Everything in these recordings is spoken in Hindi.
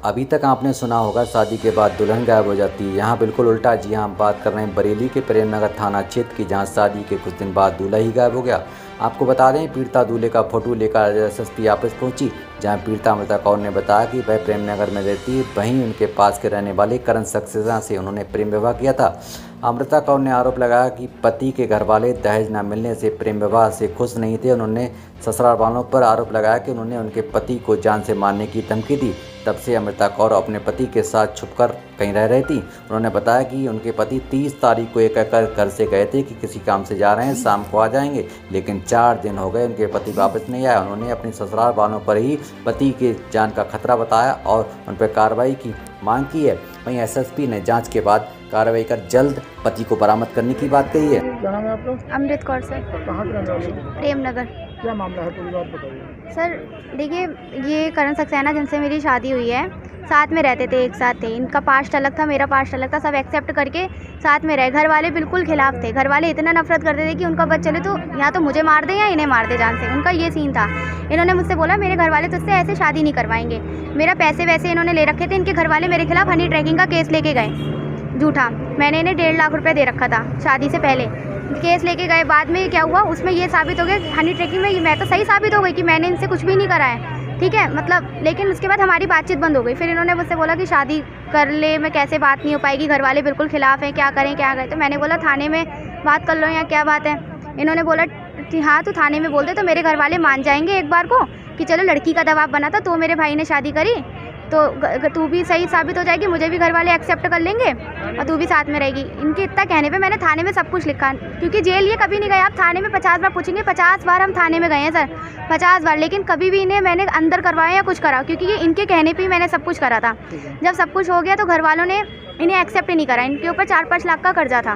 अभी तक आपने सुना होगा शादी के बाद दुल्हन गायब हो जाती है। यहाँ बिल्कुल उल्टा। जी हाँ, हम बात कर रहे हैं बरेली के प्रेमनगर थाना क्षेत्र की, जहाँ शादी के कुछ दिन बाद दूल्हा ही गायब हो गया। आपको बता दें, पीड़िता दूल्हे का फोटो लेकर एसएसपी ऑफिस पहुंची, जहां पीड़िता अमृता कौर ने बताया कि वह प्रेमनगर में रहती है। वहीं उनके पास के रहने वाले करण सक्सेना से उन्होंने प्रेम विवाह किया था। अमृता कौर ने आरोप लगाया कि पति के घर वाले दहेज न मिलने से प्रेम विवाह से खुश नहीं थे। उन्होंने ससुराल वालों पर आरोप लगाया कि उन्होंने उनके पति को जान से मारने की धमकी दी। तब से अमृता कौर अपने पति के साथ छुपकर कहीं रह रही थी। उन्होंने बताया कि उनके पति 30 तारीख को एक घर से गए थे कि किसी काम से जा रहे हैं, शाम को आ जाएंगे, लेकिन 4 दिन हो गए उनके पति वापस नहीं आए। उन्होंने अपने ससुराल वालों पर ही पति के जान का खतरा बताया और उन पर कार्रवाई की मांग की है। वहीं एसएसपी ने जांच के बाद कार्रवाई कर जल्द पति को बरामद करने की बात कही है। क्या नाम है आपका? अमृत कौर सर। कहाँ के रहने वाले हो? प्रेमनगर। क्या मामला है, पूरी बात बताइए। सर देखिए, ये करण सक्सेना जिनसे मेरी शादी हुई है, साथ में रहते थे, एक साथ थे। इनका पास्ट अलग था, मेरा पास्ट अलग था। सब एक्सेप्ट करके साथ में रहे। घर वाले बिल्कुल खिलाफ थे। घर वाले इतना नफरत करते थे कि उनका बच्चा चले तो या तो मुझे मार दे या इन्हें मार दे जान से। उनका ये सीन था। इन्होंने मुझसे बोला मेरे घर वाले तुझसे ऐसे शादी नहीं करवाएंगे। मेरा पैसे वैसे इन्होंने ले रखे थे। इनके घर वाले मेरे खिलाफ हनी ट्रैकिंग का केस लेके गए, झूठा। मैंने इन्हें 1.5 लाख रुपये दे रखा था शादी से पहले। केस लेके गए। बाद में क्या हुआ, उसमें ये साबित हो गया हनी ट्रैकिंग में मैं तो सही साबित हो गई कि मैंने इनसे कुछ भी नहीं करा है, ठीक है, मतलब। लेकिन उसके बाद हमारी बातचीत बंद हो गई। फिर इन्होंने मुझसे बोला कि शादी कर ले, मैं कैसे बात नहीं हो पाएगी, घर वाले बिल्कुल खिलाफ हैं, क्या करें क्या करें। तो मैंने बोला थाने में बात कर लो या क्या बात है। इन्होंने बोला कि हाँ तू थाने में बोल दे तो मेरे घर वाले मान जाएंगे एक बार को कि चलो लड़की का दबाव बना था तो मेरे भाई ने शादी करी तो तू भी सही साबित हो जाएगी, मुझे भी घर वाले एक्सेप्ट कर लेंगे और तू भी साथ में रहेगी। इनके इतना कहने पे मैंने थाने में सब कुछ लिखा, क्योंकि जेल ये कभी नहीं गए। आप थाने में 50 बार पूछेंगे, 50 बार हम थाने में गए हैं सर, 50 बार, लेकिन कभी भी इन्हें मैंने अंदर करवाया या कुछ करा, क्योंकि ये इनके कहने पे ही मैंने सब कुछ करा था। जब सब कुछ हो गया तो घर वालों ने इन्हें एक्सेप्ट ही नहीं करा। इनके ऊपर 4-5 लाख का कर्जा था,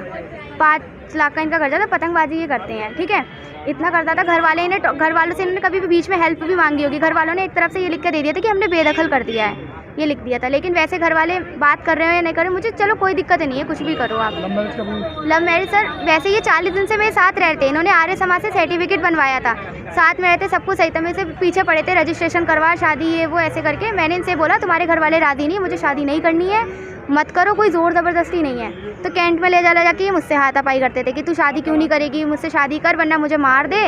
5 लाख का इनका कर्जा था। पतंगबाजी ये करते हैं, ठीक है, इतना करता था। घर वालों से इन्होंने कभी भी बीच में हेल्प भी मांगी होगी। घर वालों ने एक तरफ से ये लिख के दे दिया था कि हमने बेदखल कर दिया है, ये लिख दिया था। लेकिन वैसे घर वाले बात कर रहे हो या नहीं कर रहे हो, मुझे चलो कोई दिक्कत नहीं है, कुछ भी करो आप। लव मैरिज सर, वैसे ये 40 दिन से मेरे साथ रहते। इन्होंने आर्य समाज से सर्टिफिकेट बनवाया था, साथ में रहते, सब कुछ सही था। मेरे से पीछे पड़े थे, रजिस्ट्रेशन करवा, शादी ये वो ऐसे करके। मैंने इनसे बोला तुम्हारे घर वाले राजी नहीं, मुझे शादी नहीं करनी है, मत करो, कोई ज़ोर ज़बरदस्ती नहीं है। तो कैंट में ले जाके मुझसे हाथापाई करते थे कि तू शादी क्यों नहीं करेगी, मुझसे शादी कर वरना मुझे मार दे,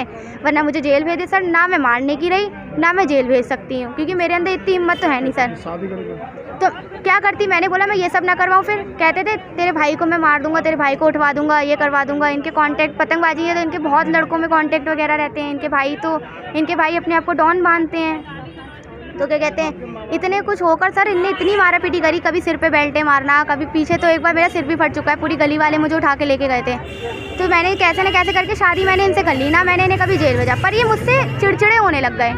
वरना मुझे जेल भेज दे। सर ना मैं मारने की रही ना मैं जेल भेज सकती हूँ, क्योंकि मेरे अंदर इतनी हिम्मत तो है नहीं सर। तो क्या करती, मैंने बोला मैं ये सब ना करवाऊँ। फिर कहते थे तेरे भाई को मैं मार दूंगा, तेरे भाई को उठवा दूंगा, ये करवा दूंगा। इनके कॉन्टैक्ट, पतंगबाजी है तो इनके बहुत लड़कों में कॉन्टैक्ट वगैरह रहते हैं। इनके भाई अपने आप को डॉन मानते हैं। तो क्या कहते हैं, इतने कुछ होकर सर इनने इतनी मारा पीटी करी, कभी सिर पे बेल्टे मारना, कभी पीछे। तो एक बार मेरा सिर भी फट चुका है, पूरी गली वाले मुझे उठा के लेके गए थे। तो मैंने कैसे न कैसे करके शादी मैंने इनसे कर ली ना, मैंने इन्हें कभी जेल भेजा। पर ये मुझसे चिड़चिड़े होने लग गए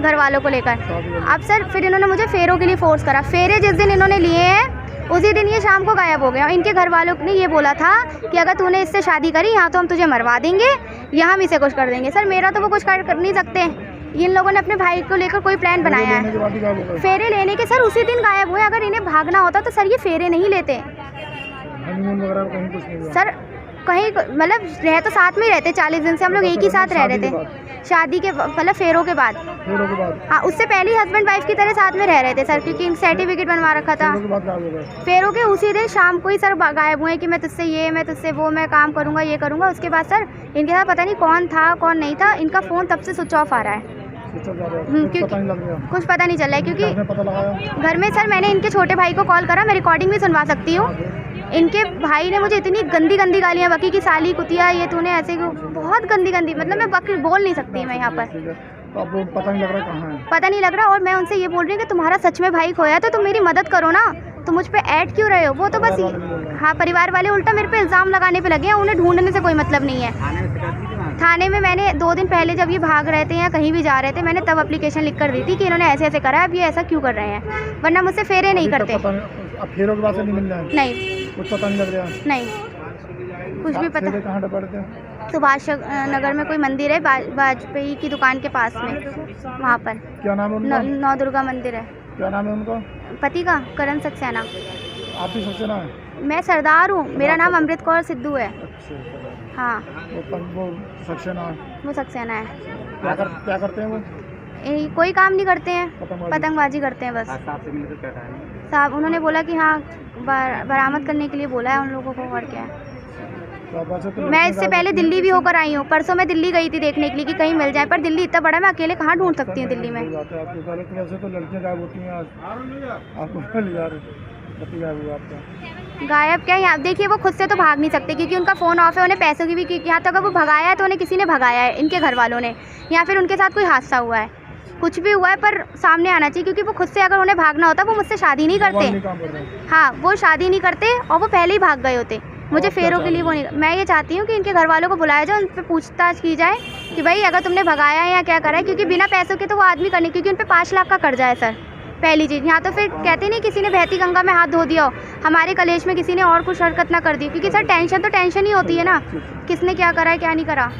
घर वालों को लेकर। अब सर फिर इन्होंने मुझे फेरों के लिए फोर्स करा। फेरे जिस दिन इन्होंने लिए हैं उसी दिन ये शाम को गायब हो गया। और इनके घर वालों ने ये बोला था कि अगर तूने इससे शादी करी यहाँ तो हम तुझे मरवा देंगे, यहाँ हम इसे कुछ कर देंगे। सर मेरा तो वो कुछ कर नहीं सकते। इन लोगों ने अपने भाई को लेकर कोई प्लान बनाया है। फेरे लेने के सर उसी दिन गायब हुए। अगर इन्हें भागना होता तो सर ये फेरे नहीं लेते सर। कहीं मतलब रह तो साथ में ही रहते, 40 दिन से हम लोग एक ही साथ रह रहे थे। शादी के मतलब फेरों के बाद हाँ, उससे पहले ही हस्बैंड वाइफ की तरह साथ में रह रहे थे सर, क्योंकि सर्टिफिकेट बनवा रखा था। फेरों के उसी दिन शाम को ही सर गायब हुए कि मैं तुझसे ये, मैं तुझसे वो, मैं काम करूँगा, ये करूँगा। उसके बाद सर इनके साथ पता नहीं कौन था कौन नहीं था। इनका फ़ोन तब से स्विच ऑफ आ रहा है, क्योंकि कुछ पता नहीं चल रहा है। क्योंकि घर में सर मैंने इनके छोटे भाई को कॉल करा, मैं रिकॉर्डिंग भी सुनवा सकती हूँ। इनके भाई ने मुझे इतनी गंदी गंदी गालियाँ बकी कि साली कुतिया, ये तूने ऐसे, बहुत गंदी गंदी, मतलब मैं बोल नहीं सकती मैं यहाँ पर। तो आपको पता नहीं लग रहा कहाँ है? पता नहीं लग रहा। और मैं उनसे ये बोल रही हूँ कि तुम्हारा सच में भाई खोया तो तुम मेरी मदद करो ना, तो मुझ पे ऐड क्यों रहे हो? वो तो बस हाँ, परिवार वाले उल्टा मेरे पे इल्ज़ाम लगाने पे लगे हैं। उन्हें ढूंढने से कोई मतलब नहीं है। थाने में मैंने 2 दिन पहले जब ये भाग रहे थे या कहीं भी जा रहे थे, मैंने तब एप्लीकेशन लिख कर दी थी कि इन्होंने ऐसे ऐसे करा है, अब ये ऐसा क्यों कर रहे हैं, वरना मुझसे फेरे नहीं करते। फेरों के बाद से नहीं मिल रहा है? नहीं, कुछ पता नहीं लग रहा? नहीं, कुछ भी पता। कहाँ पड़ते हैं? सुभाष नगर में कोई मंदिर है, वाजपेयी की दुकान के पास में, वहाँ पर। क्या नाम है उनका? नौ दुर्गा मंदिर है। क्या नाम है उनका? पति का करण सक्सेना। आप भी सक्सेना है? मैं सरदार हूँ, मेरा नाम अमृत कौर सिद्धू है। हाँ, वो सक्सेना है। वो सक्सेना है। क्या करते हैं वो? कोई काम नहीं करते हैं, पतंगबाजी। पतंगबाजी करते हैं बस। साहब से मिलकर क्या कहा? साहब उन्होंने बोला कि हाँ बरामद करने के लिए बोला है उन लोगों को, और क्या है। तो वैसे तो मैं इससे पहले दिल्ली भी होकर आई हूँ, परसों मैं दिल्ली गई थी देखने के लिए कि कहीं मिल जाए, पर दिल्ली इतना बड़ा है, मैं अकेले कहाँ ढूंढ सकती हूँ दिल्ली में। सही बात है आपकी। पहले तो वैसे तो लड़कियां गायब होती हैं, आज आपको पहले यार पति गायब हुआ आपका। गायब क्या, यहाँ देखिए वो खुद से तो भाग नहीं सकते क्योंकि उनका फ़ोन ऑफ है, उन्हें पैसों की भी यहाँ तक अगर वो भगाया है तो उन्हें किसी ने भगाया है, इनके घर वालों ने, या फिर उनके साथ कोई हादसा हुआ है, कुछ भी हुआ है, पर सामने आना चाहिए क्योंकि वो खुद से अगर उन्हें भागना होता वो मुझसे शादी नहीं नहीं करते। काम कर रहे हैं। हाँ, वो शादी नहीं करते और वो पहले ही भाग गए होते। मुझे आप क्या फेरों के लिए वो नहीं, मैं ये चाहती हूँ कि इनके घर वालों को बुलाया जाए, उन पर पूछताछ की जाए कि भाई अगर तुमने भगाया है या क्या करा है, क्योंकि बिना पैसों के तो वो आदमी करने, क्योंकि उन पर 5 लाख का कर्जा है सर, पहली चीज़। यहाँ तो फिर कहते नहीं किसी ने बहती गंगा में हाथ धो दिया हो, हमारे कलेश में किसी ने और कुछ हरकत ना कर दी, क्योंकि सर टेंशन तो टेंशन ही होती है ना, किसने क्या करा है क्या नहीं करा।